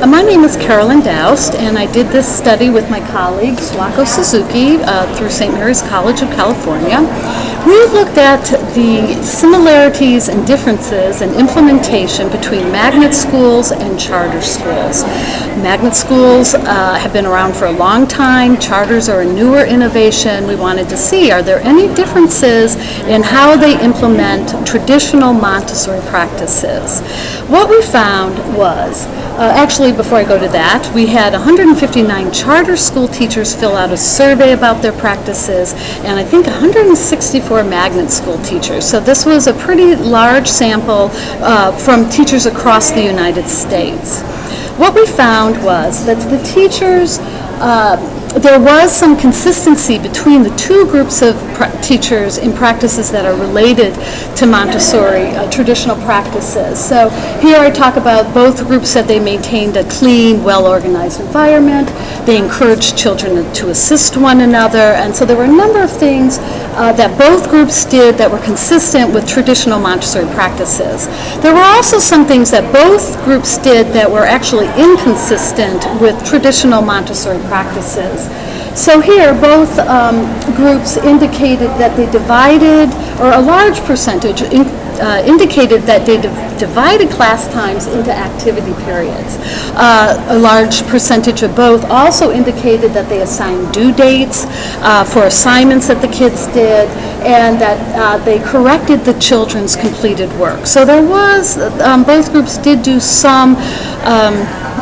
My name is Carolyn Doust, and I did this study with my colleague Swako Suzuki through St. Mary's College of California. We looked at the similarities and differences in implementation between magnet schools and charter schools. Magnet schools have been around for a long time. Charters are a newer innovation. We wanted to see, are there any differences in how they implement traditional Montessori practices? What we found was, actually before I go to that, we had 159 charter school teachers fill out a survey about their practices, and I think 164 magnet school teachers. So this was a pretty large sample from teachers across the United States. What we found was that the teachers, there was some consistency between the two groups of teachers in practices that are related to Montessori traditional practices. So here I talk about both groups said they maintained a clean, well-organized environment. They encouraged children to assist one another, and so there were a number of things that both groups did that were consistent with traditional Montessori practices. There were also some things that both groups did that were actually inconsistent with traditional Montessori practices. So here, both groups indicated that they divided, or a large percentage indicated that they divided class times into activity periods. A large percentage of both also indicated that they assigned due dates for assignments that the kids did, and that they corrected the children's completed work. So there was, both groups did do some,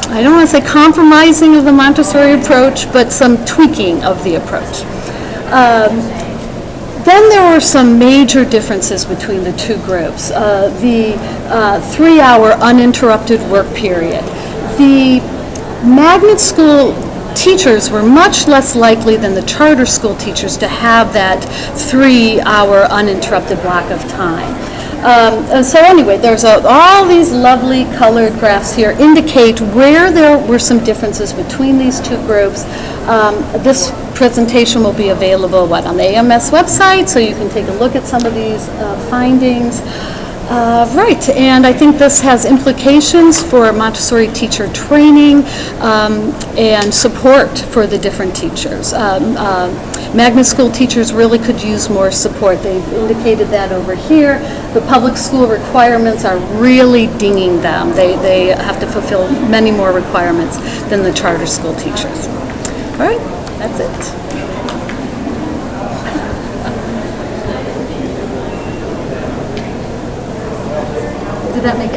I don't want to say compromising of the Montessori approach, but some tweaking of the approach. Then there were some major differences between the two groups. The 3-hour uninterrupted work period. The magnet school teachers were much less likely than the charter school teachers to have that 3-hour uninterrupted block of time. So anyway, there's all these lovely colored graphs here indicate where there were some differences between these two groups. This presentation will be available on the AMS website, so you can take a look at some of these findings. Right, and I think this has implications for Montessori teacher training and support for the different teachers. Magnet school teachers really could use more support. They've indicated that over here. The public school requirements are really dinging them. They have to fulfill many more requirements than the charter school teachers. All right, that's it. Did that make